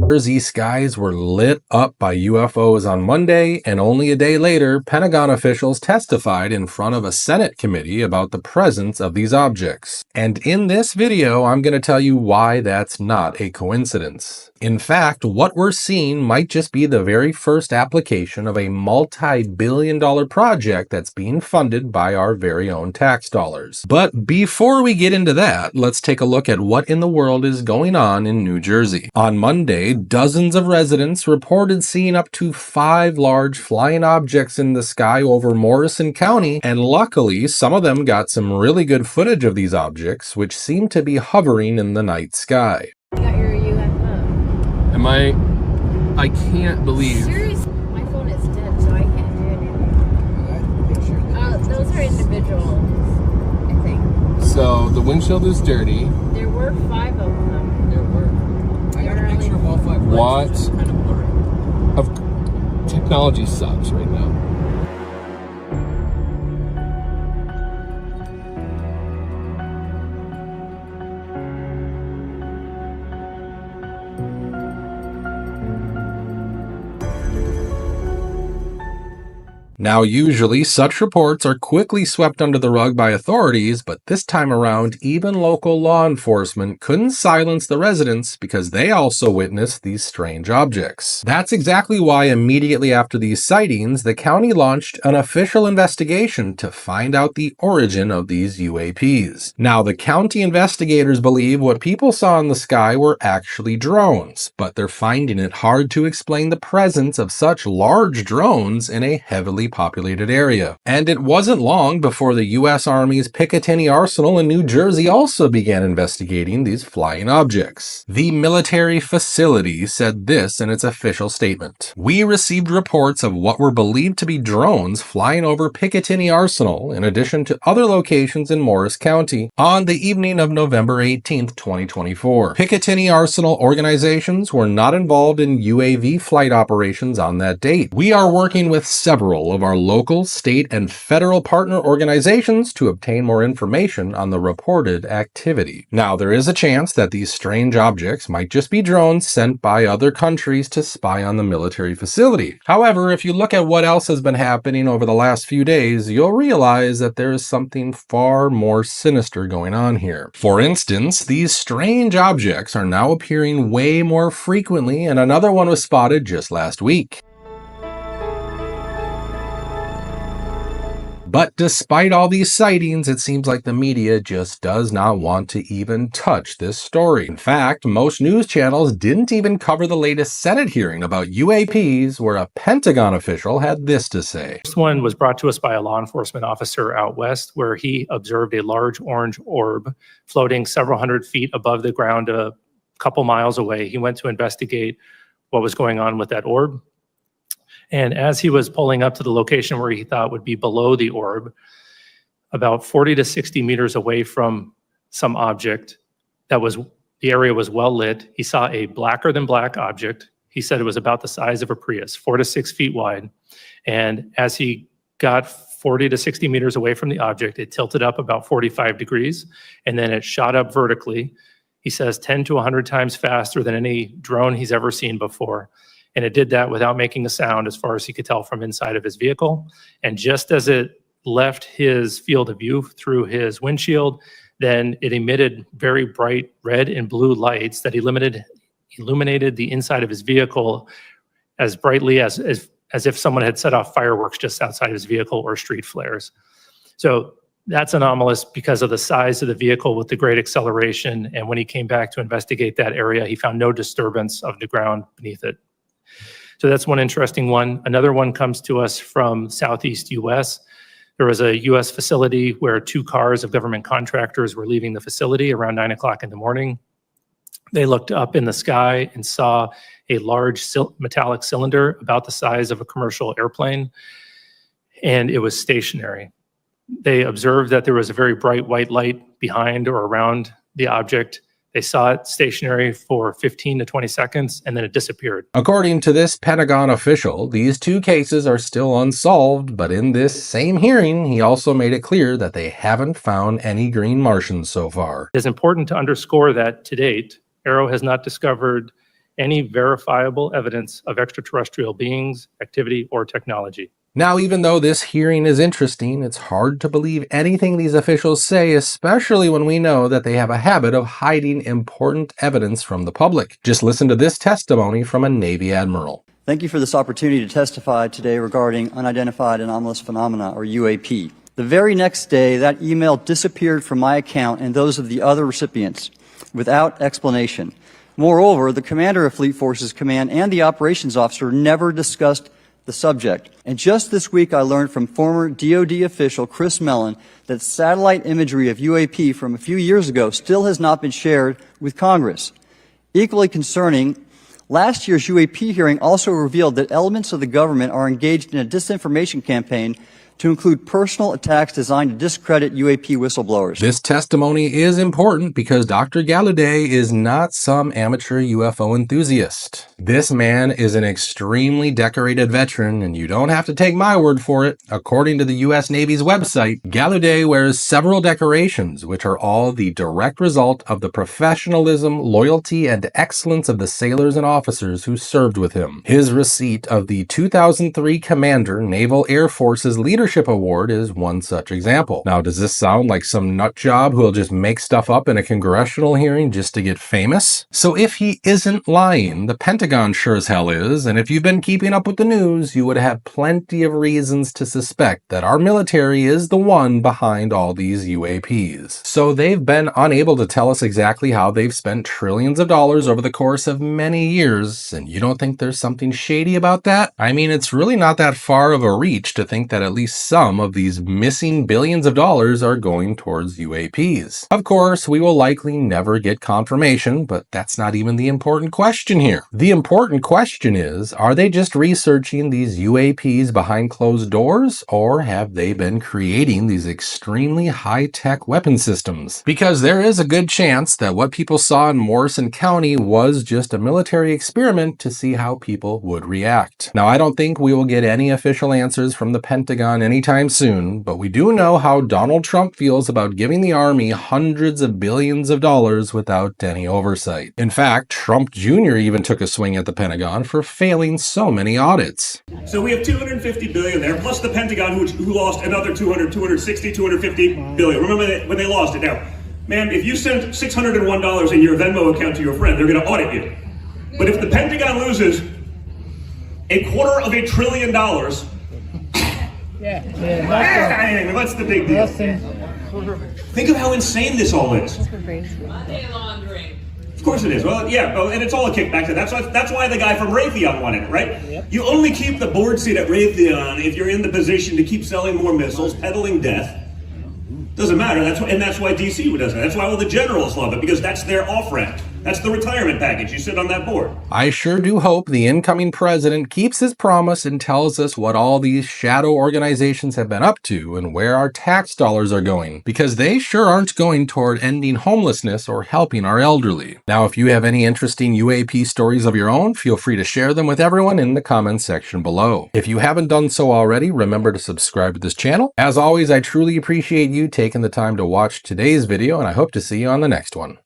Jersey skies were lit up by UFOs on Monday, and only a day later, Pentagon officials testified in front of a Senate committee about the presence of these objects. And in this video, I'm going to tell you why that's not a coincidence. In fact, what we're seeing might just be the very first application of a multi-billion-dollar project that's being funded by our very own tax dollars. But before we get into that, let's take a look at what in the world is going on in New Jersey. On Monday, dozens of residents reported seeing up to 5 large flying objects in the sky over Morrison County, and luckily, some of them got some really good footage of these objects, which seem to be hovering in the night sky. I can't believe. Seriously, my phone is dead, so I can't do anything. Those are individuals, I think. So the windshield is dirty. There were 5 of them. There were. I got a picture of all 5 lights. What? Kind of blurry. Technology sucks right now. Now, usually such reports are quickly swept under the rug by authorities, but this time around, even local law enforcement couldn't silence the residents because they also witnessed these strange objects. That's exactly why immediately after these sightings, the county launched an official investigation to find out the origin of these UAPs. Now, the county investigators believe what people saw in the sky were actually drones, but they're finding it hard to explain the presence of such large drones in a heavily populated area. And it wasn't long before the U.S. Army's Picatinny Arsenal in New Jersey also began investigating these flying objects. The military facility said this in its official statement: "We received reports of what were believed to be drones flying over Picatinny Arsenal, in addition to other locations in Morris County, on the evening of November 18, 2024. Picatinny Arsenal organizations were not involved in UAV flight operations on that date. We are working with several of our local, state, and federal partner organizations to obtain more information on the reported activity." Now, there is a chance that these strange objects might just be drones sent by other countries to spy on the military facility. However, if you look at what else has been happening over the last few days, you'll realize that there is something far more sinister going on here. For instance, these strange objects are now appearing way more frequently, and another one was spotted just last week. But despite all these sightings, it seems like the media just does not want to even touch this story. In fact, most news channels didn't even cover the latest Senate hearing about UAPs, where a Pentagon official had this to say. This one was brought to us by a law enforcement officer out west, where he observed a large orange orb floating several hundred feet above the ground a couple miles away. He went to investigate what was going on with that orb. And as he was pulling up to the location where he thought would be below the orb, about 40 to 60 meters away from some object the area was well lit, he saw a blacker than black object. He said it was about the size of a Prius, 4 to 6 feet wide. And as he got 40 to 60 meters away from the object, it tilted up about 45 degrees, and then it shot up vertically. He says 10 to 100 times faster than any drone he's ever seen before. And it did that without making a sound, as far as he could tell from inside of his vehicle. And just as it left his field of view through his windshield, then it emitted very bright red and blue lights that illuminated the inside of his vehicle as brightly as if someone had set off fireworks just outside of his vehicle, or street flares. So that's anomalous because of the size of the vehicle with the great acceleration. And when he came back to investigate that area, he found no disturbance of the ground beneath it. So that's one interesting one. Another one comes to us from Southeast US. There was a US facility where 2 cars of government contractors were leaving the facility around 9 o'clock in the morning. They looked up in the sky and saw a large metallic cylinder about the size of a commercial airplane, and it was stationary. They observed that there was a very bright white light behind or around the object. They saw it stationary for 15 to 20 seconds, and then it disappeared. According to this Pentagon official, these two cases are still unsolved, but in this same hearing, he also made it clear that they haven't found any green Martians so far. It is important to underscore that to date, AARO has not discovered any verifiable evidence of extraterrestrial beings, activity, or technology. Now, even though this hearing is interesting, it's hard to believe anything these officials say, especially when we know that they have a habit of hiding important evidence from the public. Just listen to this testimony from a Navy admiral. Thank you for this opportunity to testify today regarding unidentified anomalous phenomena, or UAP. The very next day, that email disappeared from my account and those of the other recipients without explanation. Moreover, the commander of Fleet Forces Command and the operations officer never discussed the subject. And just this week, I learned from former DoD official Chris Mellon that satellite imagery of UAP from a few years ago still has not been shared with Congress. Equally concerning, last year's UAP hearing also revealed that elements of the government are engaged in a disinformation campaign to include personal attacks designed to discredit UAP whistleblowers. This testimony is important because Dr. Gallaudet is not some amateur UFO enthusiast. This man is an extremely decorated veteran, and you don't have to take my word for it. According to the U.S. Navy's website, Gallaudet wears several decorations, which are all the direct result of the professionalism, loyalty, and excellence of the sailors and officers who served with him. His receipt of the 2003 Commander, Naval Air Force's Leadership Award is one such example. Now, does this sound like some nut job who'll just make stuff up in a congressional hearing just to get famous? So if he isn't lying, the Pentagon sure as hell is, and if you've been keeping up with the news, you would have plenty of reasons to suspect that our military is the one behind all these UAPs. So they've been unable to tell us exactly how they've spent trillions of dollars over the course of many years, and you don't think there's something shady about that? I mean, it's really not that far of a reach to think that at least some of these missing billions of dollars are going towards UAPs. Of course, we will likely never get confirmation, but that's not even the important question here. The important question is, are they just researching these UAPs behind closed doors, or have they been creating these extremely high-tech weapon systems? Because there is a good chance that what people saw in Morrison County was just a military experiment to see how people would react. Now, I don't think we will get any official answers from the Pentagon anytime soon, but we do know how Donald Trump feels about giving the Army hundreds of billions of dollars without any oversight. In fact, Trump Jr. even took a swing at the Pentagon for failing so many audits. So we have $250 billion there, plus the Pentagon, who lost another 260, $250 billion. Remember when they lost it. Now, man, if you send $601 in your Venmo account to your friend, they're going to audit you. But if the Pentagon loses $250 billion, what's the big deal? Think of how insane this all is. Money laundering. Of course it is. Well, yeah, and it's all a kickback. That's why the guy from Raytheon wanted it, right? Yep. You only keep the board seat at Raytheon if you're in the position to keep selling more missiles, peddling death. Doesn't matter. That's why DC does it. That's why all the generals love it, because that's their off-ramp. That's the retirement package. You sit on that board. I sure do hope the incoming president keeps his promise and tells us what all these shadow organizations have been up to and where our tax dollars are going, because they sure aren't going toward ending homelessness or helping our elderly. Now, if you have any interesting UAP stories of your own, feel free to share them with everyone in the comments section below. If you haven't done so already, remember to subscribe to this channel. As always, I truly appreciate you taking the time to watch today's video, and I hope to see you on the next one.